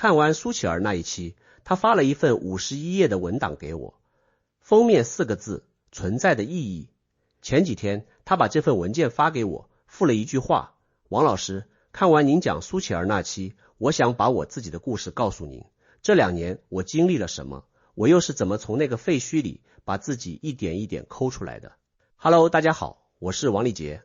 看完苏乞儿那一期，他发了一份51页的文档给我，封面4个字：存在的意义。前几天他把这份文件发给我，附了一句话：王老师，看完您讲苏乞儿那期，我想把我自己的故事告诉您。这2年我经历了什么，我又是怎么从那个废墟里把自己一点一点抠出来的。Hello， 大家好，我是王立杰。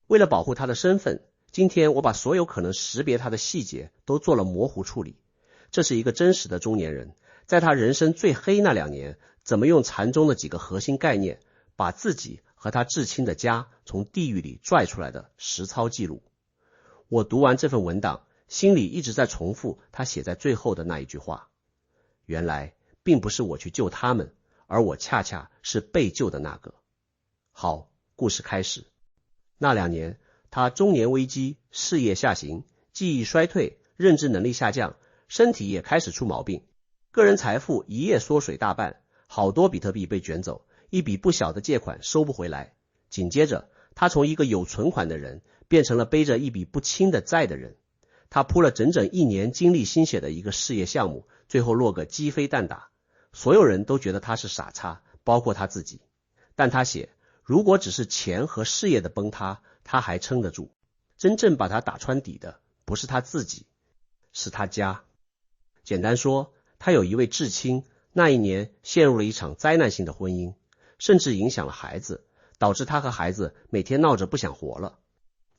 为了保护他的身份，今天我把所有可能识别他的细节都做了模糊处理。这是一个真实的中年人，在他人生最黑那2年，怎么用禅宗的几个核心概念，把自己和他至亲的家从地狱里拽出来的实操记录。我读完这份文档，心里一直在重复他写在最后的那一句话：原来并不是我去救他们，而我恰恰是被救的那个。好，故事开始。那2年，他中年危机，事业下行，记忆衰退，认知能力下降，身体也开始出毛病，个人财富一夜缩水大半，好多比特币被卷走，一笔不小的借款收不回来。紧接着，他从一个有存款的人变成了背着一笔不轻的债的人。他铺了整整1年精力心血的一个事业项目，最后落个鸡飞蛋打。所有人都觉得他是傻叉，包括他自己。但他写，如果只是钱和事业的崩塌，他还撑得住。真正把他打穿底的不是他自己，是他家。简单说，他有一位至亲，那一年陷入了一场灾难性的婚姻，甚至影响了孩子，导致他和孩子每天闹着不想活了。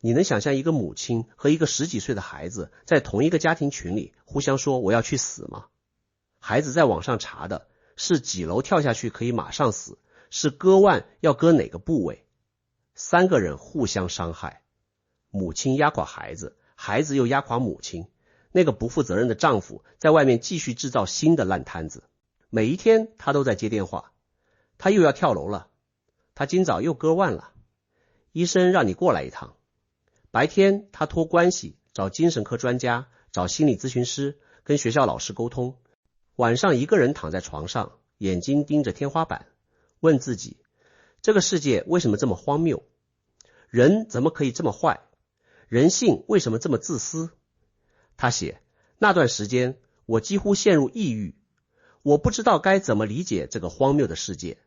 你能想象一个母亲和一个10几岁的孩子在同一个家庭群里互相说我要去死吗？孩子在网上查的是几楼跳下去可以马上死，是割腕要割哪个部位。3个人互相伤害，母亲压垮孩子，孩子又压垮母亲。那个不负责任的丈夫在外面继续制造新的烂摊子。每一天他都在接电话，他又要跳楼了，他今早又割腕了，医生让你过来一趟。白天他托关系找精神科专家，找心理咨询师，跟学校老师沟通。晚上一个人躺在床上，眼睛盯着天花板，问自己，这个世界为什么这么荒谬？人怎么可以这么坏？人性为什么这么自私？他写，那段时间我几乎陷入抑郁，我不知道该怎么理解这个荒谬的世界，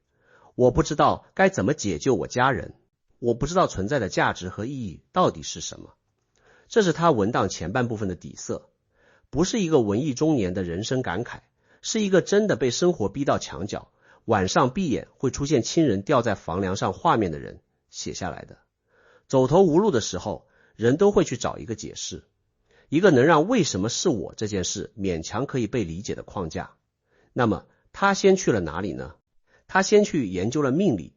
我不知道该怎么解救我家人，我不知道存在的价值和意义到底是什么。这是他文档前半部分的底色，不是一个文艺中年的人生感慨，是一个真的被生活逼到墙角，晚上闭眼会出现亲人吊在房梁上画面的人写下来的。走投无路的时候，人都会去找一个解释，一个能让为什么是我这件事勉强可以被理解的框架。那么他先去了哪里呢？他先去研究了命理。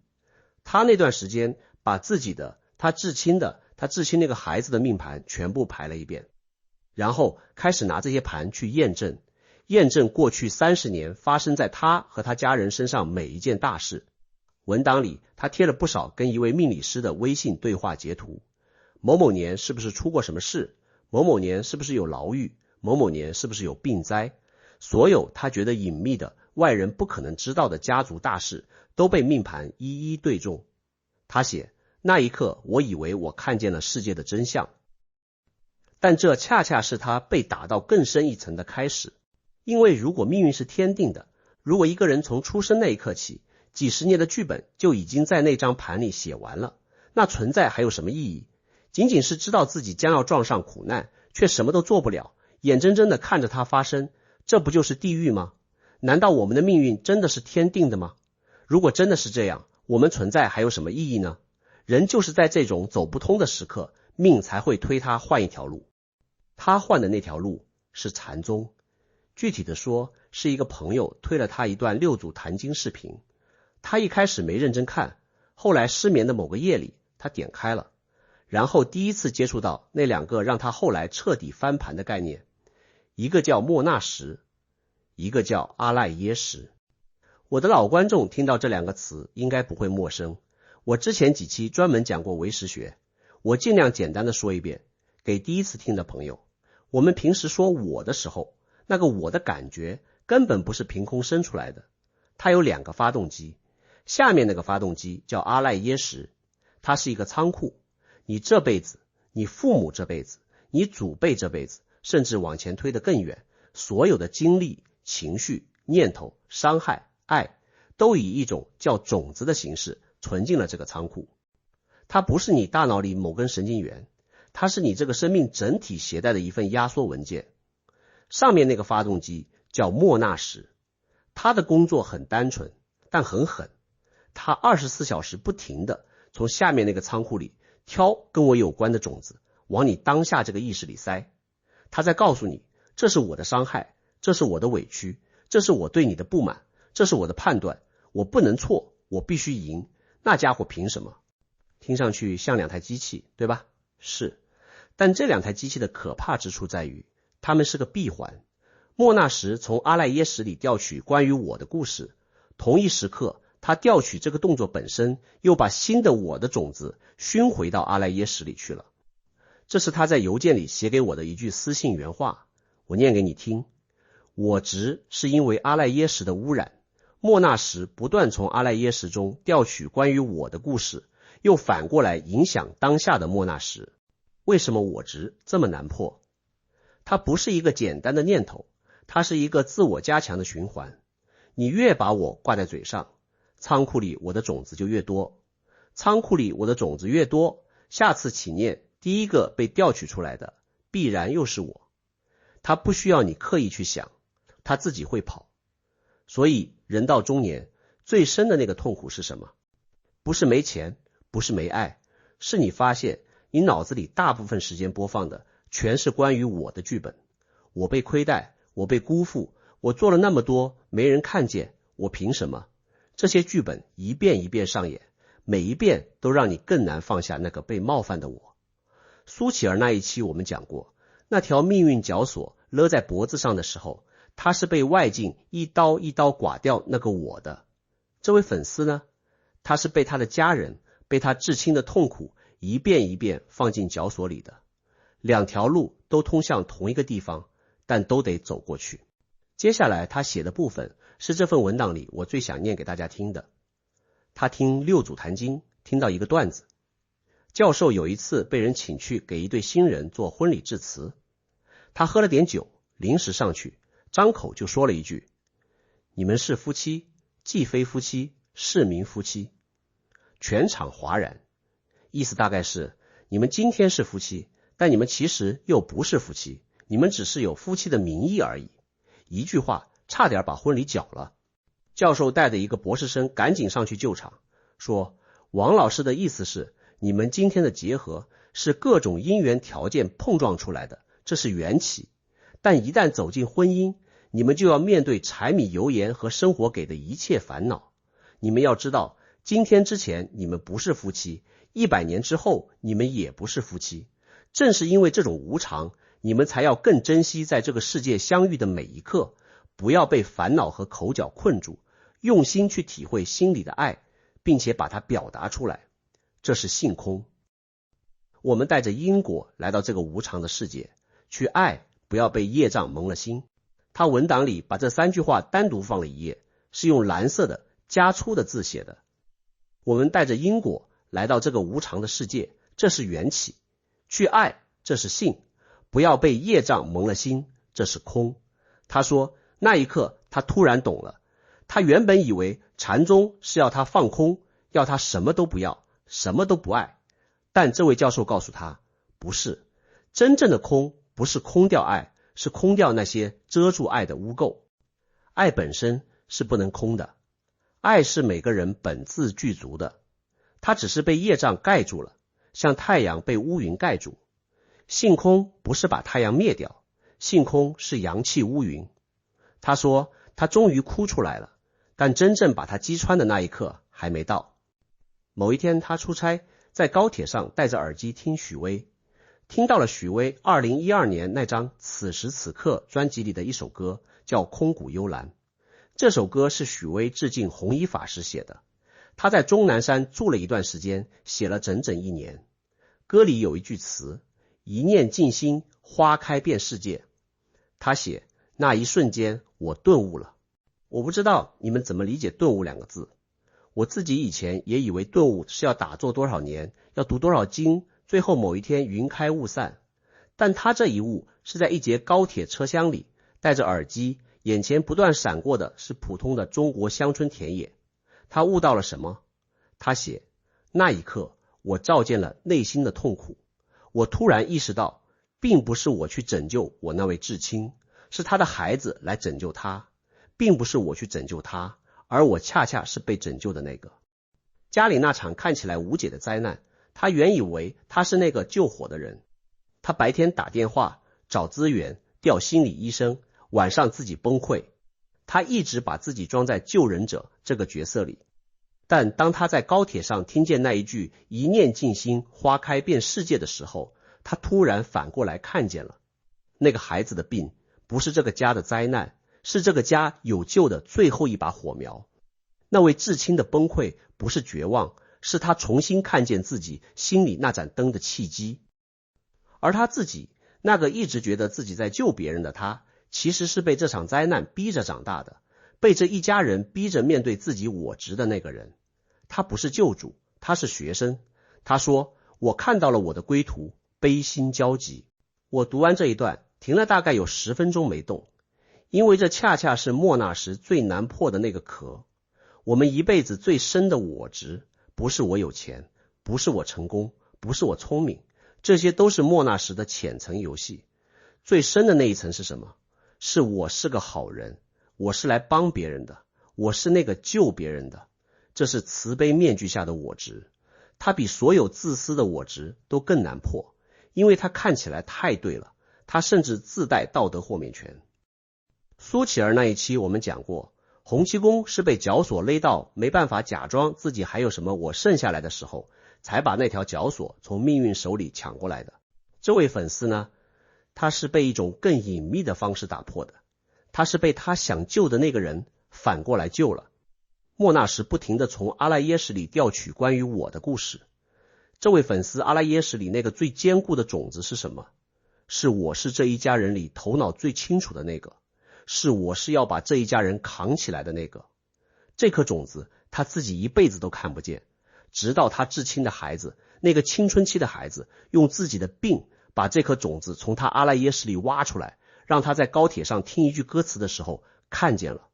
他那段时间把自己的、他至亲那个孩子的命盘全部排了一遍，然后开始拿这些盘去验证过去30年发生在他和他家人身上每一件大事。文档里他贴了不少跟一位命理师的微信对话截图，某某年是不是出过什么事，某某年是不是有牢狱，某某年是不是有病灾，所有他觉得隐秘的外人不可能知道的家族大事都被命盘一一对中。他写，那一刻我以为我看见了世界的真相，但这恰恰是他被打到更深一层的开始。因为如果命运是天定的，如果一个人从出生那一刻起，几十年的剧本就已经在那张盘里写完了，那存在还有什么意义？仅仅是知道自己将要撞上苦难，却什么都做不了，眼睁睁地看着它发生，这不就是地狱吗？难道我们的命运真的是天定的吗？如果真的是这样，我们存在还有什么意义呢？人就是在这种走不通的时刻，命才会推他换一条路。他换的那条路是禅宗。具体的说，是一个朋友推了他一段6组谈经视频，他一开始没认真看，后来失眠的某个夜里，他点开了，然后第一次接触到那2个让他后来彻底翻盘的概念，一个叫莫那什，一个叫阿赖耶识。我的老观众听到这2个词应该不会陌生，我之前几期专门讲过唯识学，我尽量简单的说一遍，给第一次听的朋友。我们平时说我的时候，那个我的感觉根本不是凭空生出来的，它有2个发动机，下面那个发动机叫阿赖耶识，它是一个仓库，你这辈子，你父母这辈子，你祖辈这辈子，甚至往前推得更远，所有的经历、情绪、念头、伤害、爱，都以一种叫种子的形式存进了这个仓库。它不是你大脑里某根神经元，它是你这个生命整体携带的一份压缩文件。上面那个发动机叫莫纳什，它的工作很单纯，但很狠。它24小时不停的从下面那个仓库里挑跟我有关的种子，往你当下这个意识里塞。它在告诉你，这是我的伤害，这是我的委屈，这是我对你的不满，这是我的判断，我不能错，我必须赢，那家伙凭什么？听上去像两台机器，对吧？是，但这两台机器的可怕之处在于，它们是个闭环。莫纳什从阿赖耶识里调取关于我的故事，同一时刻他调取这个动作本身，又把新的我的种子熏回到阿赖耶识里去了。这是他在邮件里写给我的一句私信原话，我念给你听。我执是因为阿赖耶识的污染，莫纳什不断从阿赖耶识中调取关于我的故事，又反过来影响当下的莫纳什。为什么我执这么难破？它不是一个简单的念头，它是一个自我加强的循环。你越把我挂在嘴上，仓库里我的种子就越多，仓库里我的种子越多，下次起念第一个被调取出来的必然又是我。它不需要你刻意去想，它自己会跑。所以人到中年最深的那个痛苦是什么？不是没钱，不是没爱，是你发现你脑子里大部分时间播放的全是关于我的剧本。我被亏待，我被辜负，我做了那么多没人看见，我凭什么？这些剧本一遍一遍上演，每一遍都让你更难放下那个被冒犯的我。苏乞儿那一期我们讲过，那条命运绞索勒在脖子上的时候，他是被外境一刀一刀剐掉那个我的。这位粉丝呢，他是被他的家人，被他至亲的痛苦一遍一遍放进绞索里的。两条路都通向同一个地方，但都得走过去。接下来他写的部分是这份文档里我最想念给大家听的。他听六祖坛经，听到一个段子。教授有一次被人请去给一对新人做婚礼致辞，他喝了点酒，临时上去，张口就说了一句：你们是夫妻，既非夫妻，是名夫妻。全场哗然，意思大概是，你们今天是夫妻，但你们其实又不是夫妻，你们只是有夫妻的名义而已。一句话差点把婚礼搅了。教授带着一个博士生赶紧上去救场，说王老师的意思是，你们今天的结合是各种因缘条件碰撞出来的，这是缘起，但一旦走进婚姻，你们就要面对柴米油盐和生活给的一切烦恼。你们要知道，今天之前你们不是夫妻，100年之后你们也不是夫妻。正是因为这种无常，你们才要更珍惜在这个世界相遇的每一刻，不要被烦恼和口角困住，用心去体会心里的爱，并且把它表达出来。这是性空。我们带着因果来到这个无常的世界，去爱，不要被业障蒙了心。他文档里把这3句话单独放了一页，是用蓝色的加粗的字写的。我们带着因果来到这个无常的世界，这是缘起。去爱，这是性，不要被业障蒙了心，这是空。他说那一刻他突然懂了，他原本以为禅宗是要他放空，要他什么都不要，什么都不爱，但这位教授告诉他，不是，真正的空不是空掉爱，是空掉那些遮住爱的污垢。爱本身是不能空的，爱是每个人本自具足的，它只是被业障盖住了，像太阳被乌云盖住。性空不是把太阳灭掉，性空是阳气乌云。他说他终于哭出来了，但真正把他击穿的那一刻还没到。某一天他出差，在高铁上戴着耳机听许巍，听到了许巍2012年那张此时此刻专辑里的一首歌，叫空谷幽兰。这首歌是许巍致敬弘一法师写的，他在终南山住了一段时间，写了整整1年。歌里有一句词，一念静心，花开遍世界。他写那一瞬间我顿悟了。我不知道你们怎么理解顿悟2个字，我自己以前也以为顿悟是要打坐多少年，要读多少经，最后某一天云开雾散。但他这一悟是在一节高铁车厢里，戴着耳机，眼前不断闪过的是普通的中国乡村田野。他悟到了什么？他写，那一刻我照见了内心的痛苦。我突然意识到，并不是我去拯救我那位至亲，是他的孩子来拯救他，并不是我去拯救他，而我恰恰是被拯救的那个。家里那场看起来无解的灾难，他原以为他是那个救火的人。他白天打电话找资源调心理医生，晚上自己崩溃。他一直把自己装在救人者这个角色里，但当他在高铁上听见那一句一念静心花开遍世界的时候，他突然反过来看见了，那个孩子的病不是这个家的灾难，是这个家有救的最后一把火苗。那位至亲的崩溃不是绝望，是他重新看见自己心里那盏灯的契机。而他自己，那个一直觉得自己在救别人的他，其实是被这场灾难逼着长大的，被这一家人逼着面对自己我执的那个人。他不是救主，他是学生。他说，我看到了我的归途，悲心交集。我读完这一段，停了大概有10分钟没动，因为这恰恰是莫那时最难破的那个壳。我们一辈子最深的我执，不是我有钱，不是我成功，不是我聪明，这些都是莫那时的浅层游戏。最深的那一层是什么？是我是个好人，我是来帮别人的，我是那个救别人的。这是慈悲面具下的我执，它比所有自私的我执都更难破，因为它看起来太对了，它甚至自带道德豁免权。苏乞儿那一期我们讲过，洪七公是被绞索勒到没办法假装自己还有什么我剩下来的时候，才把那条绞索从命运手里抢过来的。这位粉丝呢，他是被一种更隐秘的方式打破的，他是被他想救的那个人反过来救了。莫那时不停地从阿赖耶识里调取关于我的故事。这位粉丝阿赖耶识里那个最坚固的种子是什么？是我是这一家人里头脑最清楚的那个，是我是要把这一家人扛起来的那个。这颗种子他自己一辈子都看不见，直到他至亲的孩子，那个青春期的孩子，用自己的病把这颗种子从他阿赖耶识里挖出来，让他在高铁上听一句歌词的时候看见了。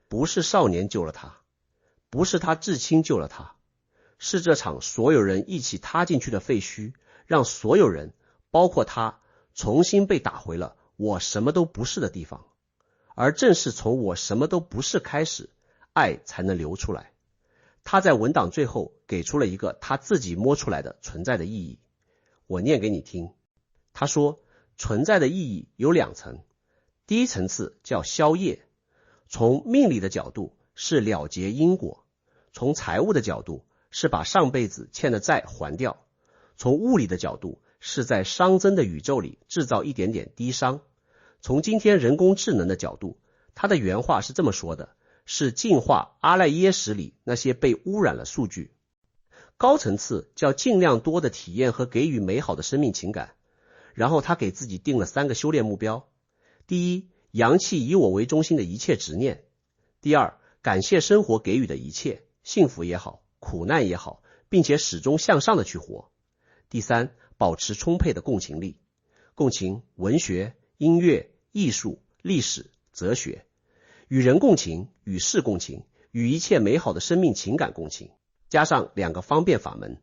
不是少年救了他，不是他至亲救了他，是这场所有人一起踏进去的废墟，让所有人，包括他，重新被打回了我什么都不是的地方。而正是从我什么都不是开始，爱才能流出来。他在文档最后给出了一个他自己摸出来的存在的意义，我念给你听。他说，存在的意义有2层，第一层次叫消业，从命理的角度是了结因果，从财务的角度是把上辈子欠的债还掉，从物理的角度是在熵增的宇宙里制造一点点低熵，从今天人工智能的角度，他的原话是这么说的，是净化阿赖耶识里那些被污染了数据。高层次叫尽量多的体验和给予美好的生命情感。然后他给自己定了3个修炼目标。第一，扬弃以我为中心的一切执念。第二，感谢生活给予的一切，幸福也好，苦难也好，并且始终向上的去活。第三，保持充沛的共情力，共情文学、音乐、艺术、历史、哲学，与人共情，与事共情，与一切美好的生命情感共情，加上2个方便法门。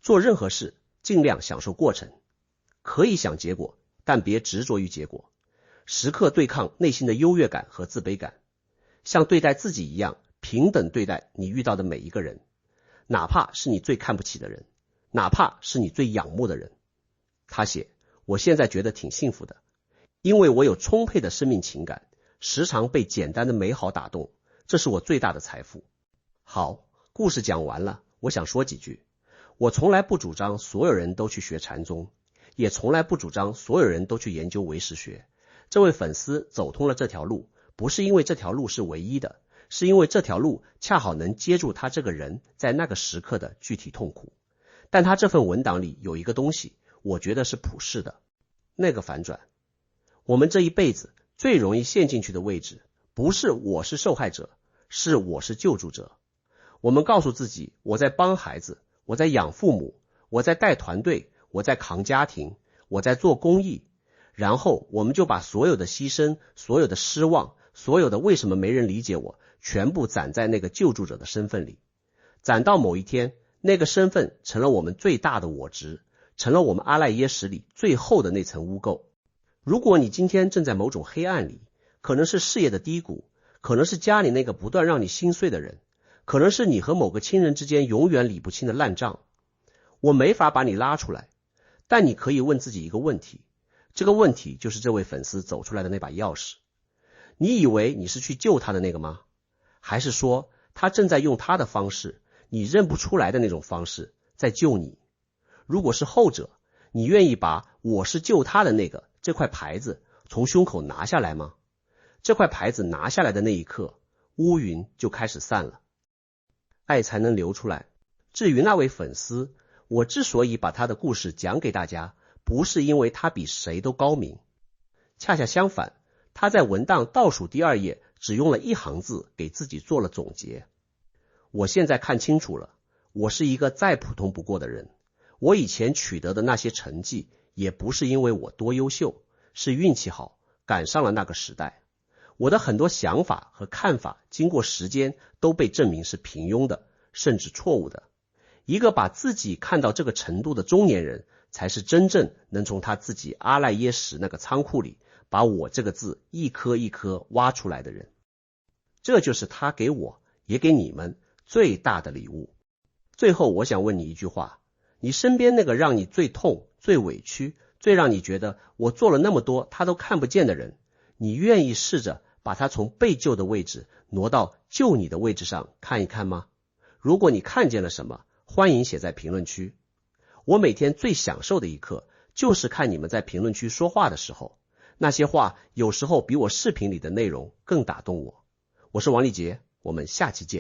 做任何事尽量享受过程，可以想结果，但别执着于结果，时刻对抗内心的优越感和自卑感，像对待自己一样平等对待你遇到的每一个人，哪怕是你最看不起的人，哪怕是你最仰慕的人。他写，我现在觉得挺幸福的，因为我有充沛的生命情感，时常被简单的美好打动，这是我最大的财富。好，故事讲完了，我想说几句。我从来不主张所有人都去学禅宗，也从来不主张所有人都去研究唯识学。这位粉丝走通了这条路，不是因为这条路是唯一的，是因为这条路恰好能接住他这个人在那个时刻的具体痛苦。但他这份文档里有一个东西，我觉得是普世的，那个反转。我们这一辈子最容易陷进去的位置，不是我是受害者，是我是救助者。我们告诉自己，我在帮孩子，我在养父母，我在带团队，我在扛家庭，我在做公益，然后我们就把所有的牺牲，所有的失望，所有的为什么没人理解我，全部攒在那个救助者的身份里。攒到某一天，那个身份成了我们最大的我执，成了我们阿赖耶识里最厚的那层污垢。如果你今天正在某种黑暗里，可能是事业的低谷，可能是家里那个不断让你心碎的人，可能是你和某个亲人之间永远理不清的烂账，我没法把你拉出来，但你可以问自己一个问题，这个问题就是这位粉丝走出来的那把钥匙。你以为你是去救他的那个吗？还是说他正在用他的方式，你认不出来的那种方式在救你？如果是后者，你愿意把我是救他的那个这块牌子从胸口拿下来吗？这块牌子拿下来的那一刻，乌云就开始散了，爱才能流出来。至于那位粉丝，我之所以把他的故事讲给大家，不是因为他比谁都高明，恰恰相反，他在文档倒数第2页只用了1行字给自己做了总结。我现在看清楚了，我是一个再普通不过的人，我以前取得的那些成绩也不是因为我多优秀，是运气好，赶上了那个时代。我的很多想法和看法经过时间都被证明是平庸的，甚至错误的。一个把自己看到这个程度的中年人，才是真正能从他自己阿赖耶识那个仓库里把我这个字一颗一颗挖出来的人。这就是他给我也给你们最大的礼物。最后我想问你一句话，你身边那个让你最痛、最委屈、最让你觉得我做了那么多他都看不见的人，你愿意试着把他从被救的位置挪到救你的位置上看一看吗？如果你看见了什么，欢迎写在评论区。我每天最享受的一刻，就是看你们在评论区说话的时候，那些话有时候比我视频里的内容更打动我。我是王立杰，我们下期见。